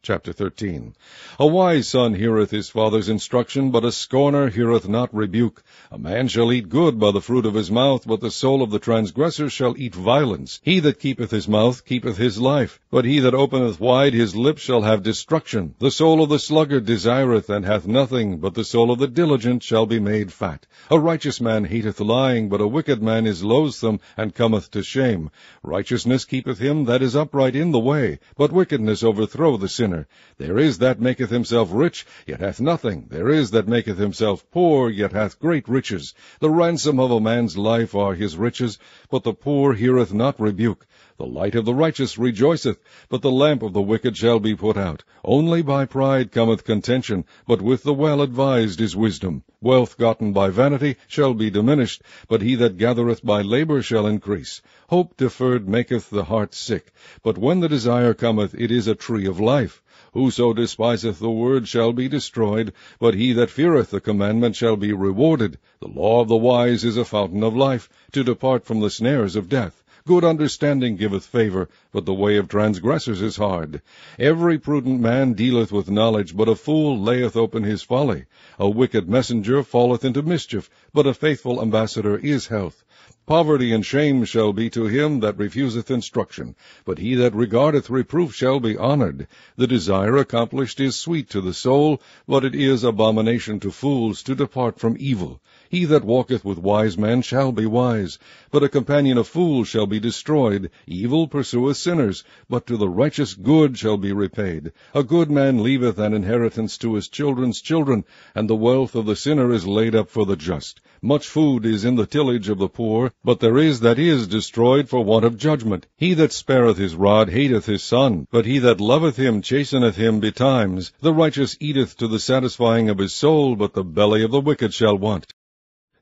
Chapter 13. A wise son heareth his father's instruction, but a scorner heareth not rebuke. A man shall eat good by the fruit of his mouth, but the soul of the transgressor shall eat violence. He that keepeth his mouth keepeth his life, but he that openeth wide his lips shall have destruction. The soul of the sluggard desireth, and hath nothing, but the soul of the diligent shall be made fat. A righteous man hateth lying, but a wicked man is loathsome, and cometh to shame. Righteousness keepeth him that is upright in the way, but wickedness overthrow the sinner. There is that maketh himself rich, yet hath nothing. There is that maketh himself poor, yet hath great riches. The ransom of a man's life are his riches, but the poor heareth not rebuke. The light of the righteous rejoiceth, but the lamp of the wicked shall be put out. Only by pride cometh contention, but with the well-advised is wisdom. Wealth gotten by vanity shall be diminished, but he that gathereth by labor shall increase. Hope deferred maketh the heart sick, but when the desire cometh, it is a tree of life. Whoso despiseth the word shall be destroyed, but he that feareth the commandment shall be rewarded. The law of the wise is a fountain of life, to depart from the snares of death. Good understanding giveth favor, but the way of transgressors is hard. Every prudent man dealeth with knowledge, but a fool layeth open his folly. A wicked messenger falleth into mischief, but a faithful ambassador is health. Poverty and shame shall be to him that refuseth instruction, but he that regardeth reproof shall be honored. The desire accomplished is sweet to the soul, but it is abomination to fools to depart from evil. He that walketh with wise men shall be wise, but a companion of fools shall be destroyed. Evil pursueth sinners, but to the righteous good shall be repaid. A good man leaveth an inheritance to his children's children, and the wealth of the sinner is laid up for the just. Much food is in the tillage of the poor, but there is that is destroyed for want of judgment. He that spareth his rod hateth his son, but he that loveth him chasteneth him betimes. The righteous eateth to the satisfying of his soul, but the belly of the wicked shall want.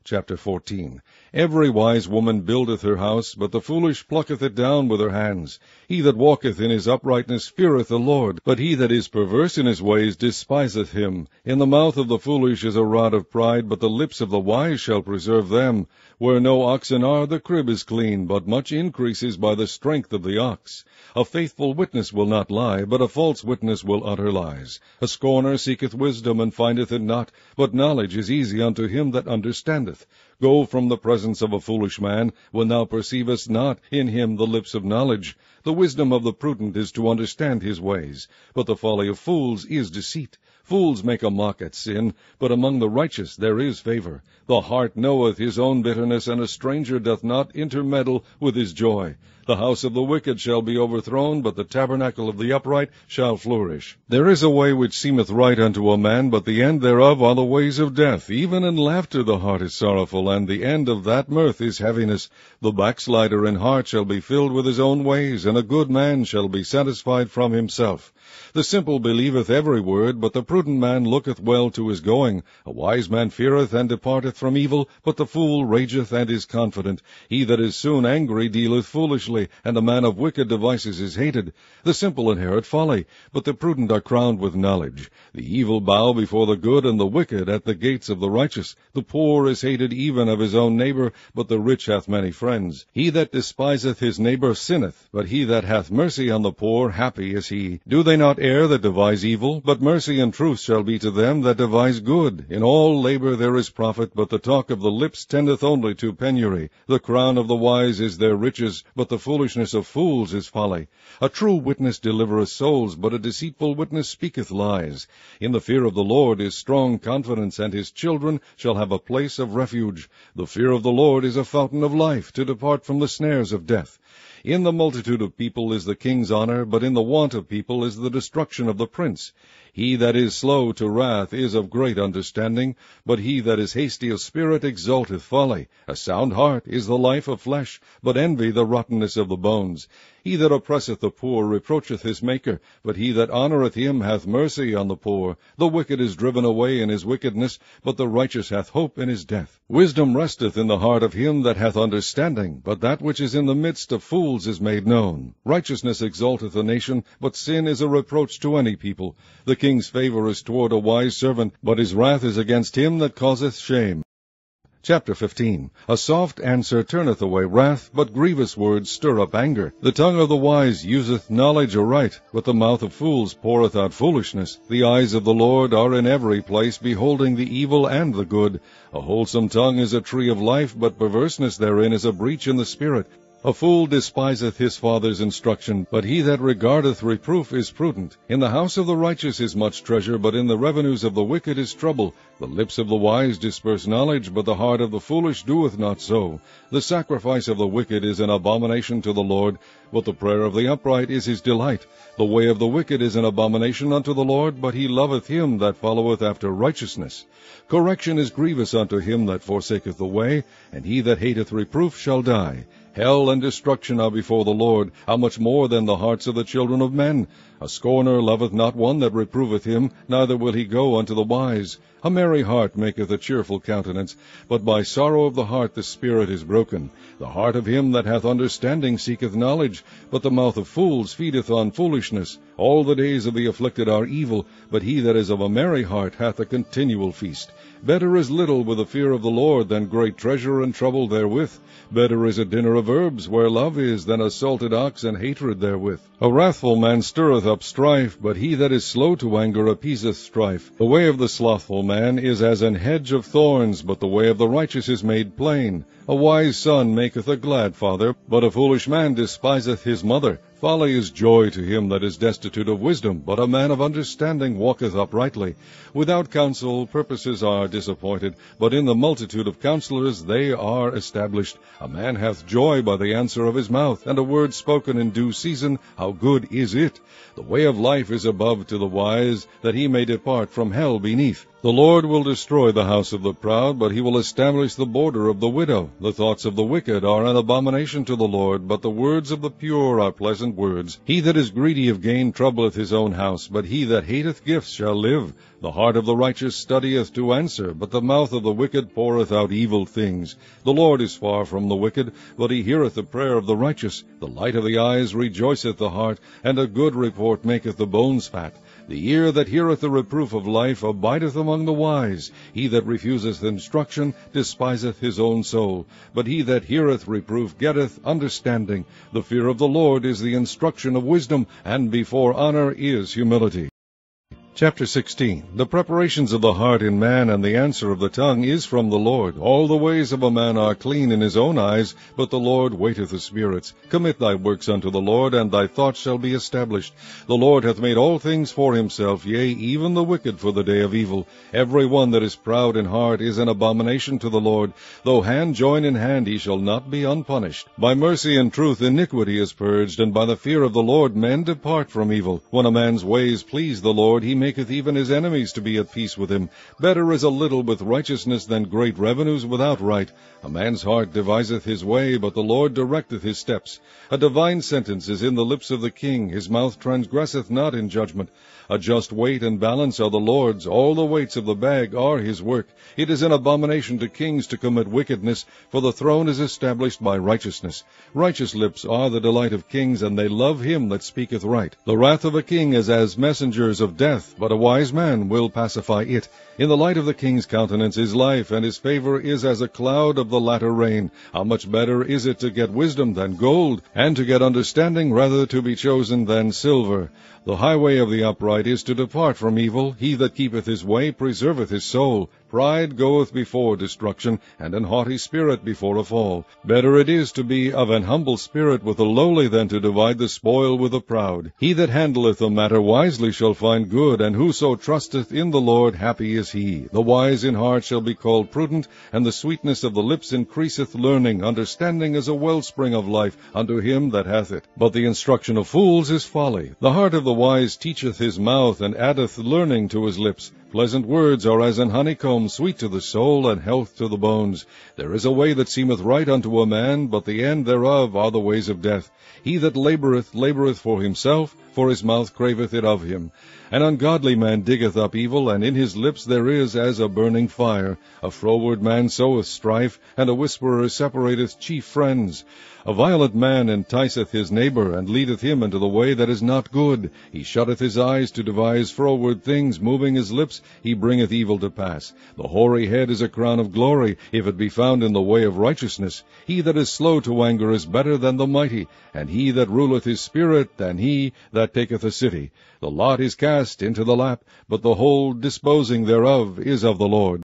Chapter 14. Every wise woman buildeth her house, but the foolish plucketh it down with her hands. He that walketh in his uprightness feareth the Lord, but he that is perverse in his ways despiseth him. In the mouth of the foolish is a rod of pride, but the lips of the wise shall preserve them. Where no oxen are, the crib is clean, but much increase is by the strength of the ox. A faithful witness will not lie, but a false witness will utter lies. A scorner seeketh wisdom, and findeth it not, but knowledge is easy unto him that understandeth. Go from the presence of a foolish man, when thou perceivest not in him the lips of knowledge. The wisdom of the prudent is to understand his ways, but the folly of fools is deceit. Fools make a mock at sin, but among the righteous there is favor. The heart knoweth his own bitterness, and a stranger doth not intermeddle with his joy. The house of the wicked shall be overthrown, but the tabernacle of the upright shall flourish. There is a way which seemeth right unto a man, but the end thereof are the ways of death. Even in laughter the heart is sorrowful, and the end of that mirth is heaviness. The backslider in heart shall be filled with his own ways, and a good man shall be satisfied from himself. The simple believeth every word, but the prudent man looketh well to his going. A wise man feareth and departeth from evil, but the fool rageth and is confident. He that is soon angry dealeth foolishly, and a man of wicked devices is hated. The simple inherit folly, but the prudent are crowned with knowledge. The evil bow before the good, and the wicked at the gates of the righteous. The poor is hated even of his own neighbor, but the rich hath many friends. He that despiseth his neighbor sinneth, but he that hath mercy on the poor, happy is he. Do they not err that devise evil? But mercy and truth shall be to them that devise good. In all labor there is profit, but the talk of the lips tendeth only to penury. The crown of the wise is their riches, but the foolishness of fools is folly. A true witness delivereth souls, but a deceitful witness speaketh lies. In the fear of the Lord is strong confidence, and his children shall have a place of refuge. The fear of the Lord is a fountain of life, to depart from the snares of death. In the multitude of people is the king's honor, but in the want of people is the destruction of the prince. He that is slow to wrath is of great understanding, but he that is hasty of spirit exalteth folly. A sound heart is the life of flesh, but envy the rottenness of the bones. He that oppresseth the poor reproacheth his Maker, but he that honoureth him hath mercy on the poor. The wicked is driven away in his wickedness, but the righteous hath hope in his death. Wisdom resteth in the heart of him that hath understanding, but that which is in the midst of fools is made known. Righteousness exalteth a nation, but sin is a reproach to any people. The king's favor is toward a wise servant, but his wrath is against him that causeth shame. Chapter 15. A soft answer turneth away wrath, but grievous words stir up anger. The tongue of the wise useth knowledge aright, but the mouth of fools poureth out foolishness. The eyes of the Lord are in every place, beholding the evil and the good. A wholesome tongue is a tree of life, but perverseness therein is a breach in the spirit. A fool despiseth his father's instruction, but he that regardeth reproof is prudent. In the house of the righteous is much treasure, but in the revenues of the wicked is trouble. The lips of the wise disperse knowledge, but the heart of the foolish doeth not so. The sacrifice of the wicked is an abomination to the Lord, but the prayer of the upright is his delight. The way of the wicked is an abomination unto the Lord, but he loveth him that followeth after righteousness. Correction is grievous unto him that forsaketh the way, and he that hateth reproof shall die. Hell and destruction are before the Lord, how much more than the hearts of the children of men? A scorner loveth not one that reproveth him, neither will he go unto the wise. A merry heart maketh a cheerful countenance, but by sorrow of the heart the spirit is broken. The heart of him that hath understanding seeketh knowledge, but the mouth of fools feedeth on foolishness. All the days of the afflicted are evil, but he that is of a merry heart hath a continual feast. Better is little with the fear of the Lord than great treasure and trouble therewith. Better is a dinner of herbs where love is than a salted ox and hatred therewith. A wrathful man stirreth up strife, but he that is slow to anger appeaseth strife. The way of the slothful man is as an hedge of thorns, but the way of the righteous is made plain. A wise son maketh a glad father, but a foolish man despiseth his mother. Folly is joy to him that is destitute of wisdom, but a man of understanding walketh uprightly. Without counsel purposes are disappointed, but in the multitude of counselors they are established. A man hath joy by the answer of his mouth, and a word spoken in due season, how good is it! The way of life is above to the wise, that he may depart from hell beneath. The Lord will destroy the house of the proud, but he will establish the border of the widow. The thoughts of the wicked are an abomination to the Lord, but the words of the pure are pleasant words. He that is greedy of gain troubleth his own house, but he that hateth gifts shall live. The heart of the righteous studieth to answer, but the mouth of the wicked poureth out evil things. The Lord is far from the wicked, but he heareth the prayer of the righteous. The light of the eyes rejoiceth the heart, and a good report maketh the bones fat. The ear that heareth the reproof of life abideth among the wise. He that refuseth instruction despiseth his own soul, but he that heareth reproof getteth understanding. The fear of the Lord is the instruction of wisdom, and before honor is humility. Chapter 16. The preparations of the heart in man, and the answer of the tongue is from the Lord. All the ways of a man are clean in his own eyes, but the Lord waiteth the spirits. Commit thy works unto the Lord, and thy thoughts shall be established. The Lord hath made all things for himself, yea, even the wicked for the day of evil. Every one that is proud in heart is an abomination to the Lord. Though hand join in hand, he shall not be unpunished. By mercy and truth iniquity is purged, and by the fear of the Lord men depart from evil. When a man's ways please the Lord, he maketh even his enemies to be at peace with him. Better is a little with righteousness than great revenues without right. A man's heart deviseth his way, but the Lord directeth his steps. A divine sentence is in the lips of the king, his mouth transgresseth not in judgment. A just weight and balance are the Lord's, all the weights of the bag are his work. It is an abomination to kings to commit wickedness, for the throne is established by righteousness. Righteous lips are the delight of kings, and they love him that speaketh right. The wrath of a king is as messengers of death, but a wise man will pacify it. In the light of the king's countenance is life, and his favor is as a cloud of the latter rain. How much better is it to get wisdom than gold, and to get understanding rather to be chosen than silver. The highway of the upright is to depart from evil. He that keepeth his way preserveth his soul. Pride goeth before destruction, and an haughty spirit before a fall. Better it is to be of an humble spirit with the lowly than to divide the spoil with the proud. He that handleth a matter wisely shall find good, and whoso trusteth in the Lord, happy is he. The wise in heart shall be called prudent, and the sweetness of the lips increaseth learning. Understanding is a wellspring of life unto him that hath it. But the instruction of fools is folly. The heart of the wise teacheth his mouth, and addeth learning to his lips. Pleasant words are as an honeycomb, sweet to the soul, and health to the bones. There is a way that seemeth right unto a man, but the end thereof are the ways of death. He that laboureth, laboureth for himself, for his mouth craveth it of him. An ungodly man diggeth up evil, and in his lips there is as a burning fire. A froward man soweth strife, and a whisperer separateth chief friends. A violent man enticeth his neighbor, and leadeth him into the way that is not good. He shutteth his eyes to devise froward things, moving his lips lips, he bringeth evil to pass. The hoary head is a crown of glory, if it be found in the way of righteousness. He that is slow to anger is better than the mighty, and he that ruleth his spirit than he that taketh a city. The lot is cast into the lap, but the whole disposing thereof is of the Lord.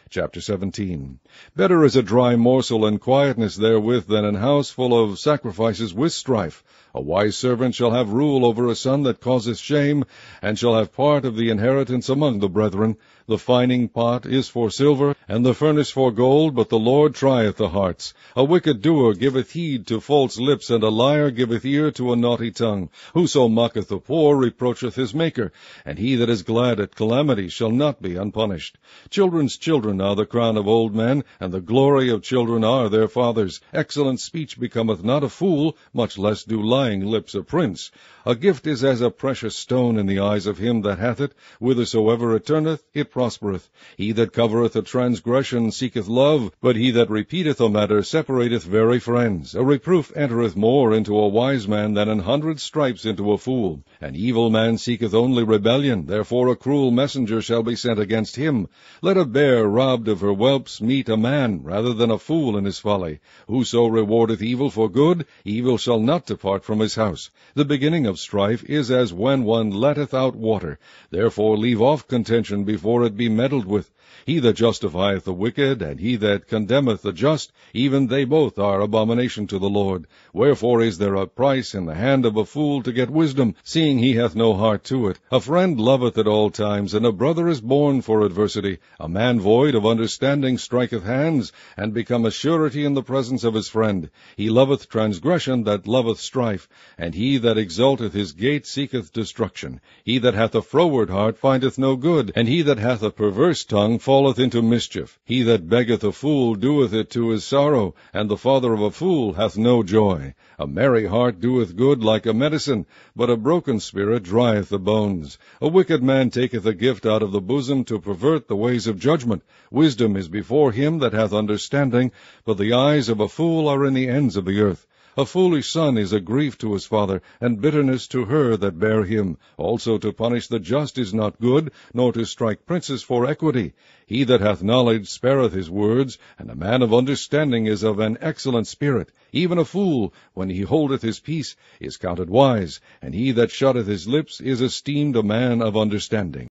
Chapter 17. Better is a dry morsel and quietness therewith than an house full of sacrifices with strife. A wise servant shall have rule over a son that causeth shame, and shall have part of the inheritance among the brethren. The fining pot is for silver, and the furnace for gold, but the Lord trieth the hearts. A wicked doer giveth heed to false lips, and a liar giveth ear to a naughty tongue. Whoso mocketh the poor reproacheth his Maker, and he that is glad at calamity shall not be unpunished. Children's children are the crown of old men, and the glory of children are their fathers. Excellent speech becometh not a fool, much less do lying lips a prince. A gift is as a precious stone in the eyes of him that hath it. Whithersoever it turneth, it prospereth. He that covereth a transgression seeketh love, but he that repeateth a matter separateth very friends. A reproof entereth more into a wise man than 100 stripes into a fool. An evil man seeketh only rebellion, therefore a cruel messenger shall be sent against him. Let a bear robbed of her whelps meet a man, rather than a fool in his folly. Whoso rewardeth evil for good, evil shall not depart from his house. The beginning of strife is as when one letteth out water. Therefore leave off contention before it be meddled with. He that justifieth the wicked, and he that condemneth the just, even they both are abomination to the Lord. Wherefore is there a price in the hand of a fool to get wisdom, seeing he hath no heart to it? A friend loveth at all times, and a brother is born for adversity. A man void of understanding striketh hands, and becometh surety in the presence of his friend. He loveth transgression that loveth strife, and he that exalteth his gate seeketh destruction. He that hath a froward heart findeth no good, and he that hath a perverse tongue falleth into mischief. He that beggeth a fool doeth it to his sorrow, and the father of a fool hath no joy. A merry heart doeth good like a medicine, but a broken spirit drieth the bones. A wicked man taketh a gift out of the bosom to pervert the ways of judgment. Wisdom is before him that hath understanding, but the eyes of a fool are in the ends of the earth. A foolish son is a grief to his father, and bitterness to her that bare him. Also to punish the just is not good, nor to strike princes for equity. He that hath knowledge spareth his words, and a man of understanding is of an excellent spirit. Even a fool, when he holdeth his peace, is counted wise, and he that shutteth his lips is esteemed a man of understanding.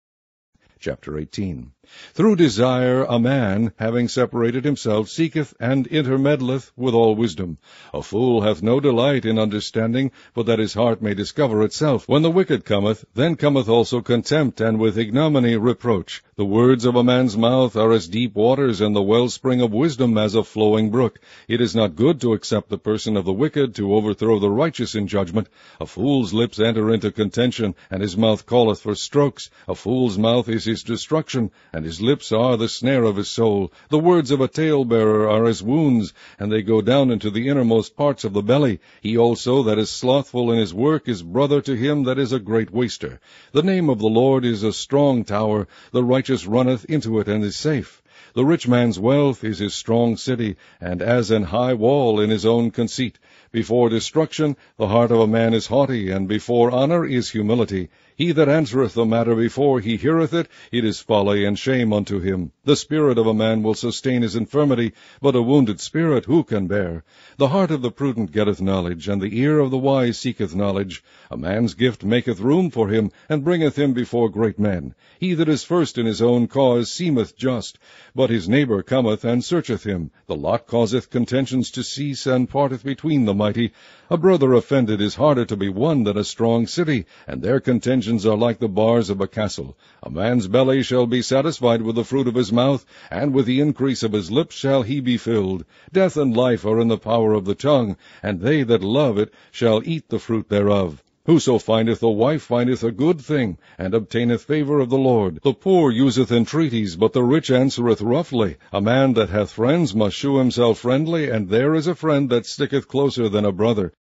Chapter 18. Through desire a man, having separated himself, seeketh and intermeddleth with all wisdom. A fool hath no delight in understanding, but that his heart may discover itself. When the wicked cometh, then cometh also contempt, and with ignominy reproach. The words of a man's mouth are as deep waters, and the wellspring of wisdom as a flowing brook. It is not good to accept the person of the wicked, to overthrow the righteous in judgment. A fool's lips enter into contention, and his mouth calleth for strokes. A fool's mouth is his destruction, and his lips are the snare of his soul. The words of a talebearer are as wounds, and they go down into the innermost parts of the belly. He also that is slothful in his work is brother to him that is a great waster. The name of the Lord is a strong tower. The righteous runneth into it and is safe. The rich man's wealth is his strong city, and as an high wall in his own conceit. Before destruction the heart of a man is haughty, and before honor is humility. He that answereth the matter before he heareth it, it is folly and shame unto him. The spirit of a man will sustain his infirmity, but a wounded spirit who can bear? The heart of the prudent getteth knowledge, and the ear of the wise seeketh knowledge. A man's gift maketh room for him, and bringeth him before great men. He that is first in his own cause seemeth just, but his neighbor cometh and searcheth him. The lot causeth contentions to cease, and parteth between the mighty. A brother offended is harder to be won than a strong city, and their contentions are like the bars of a castle. A man's belly shall be satisfied with the fruit of his mouth, and with the increase of his lips shall he be filled. Death and life are in the power of the tongue, and they that love it shall eat the fruit thereof. Whoso findeth a wife findeth a good thing, and obtaineth favor of the Lord. The poor useth entreaties, but the rich answereth roughly. A man that hath friends must shew himself friendly, and there is a friend that sticketh closer than a brother.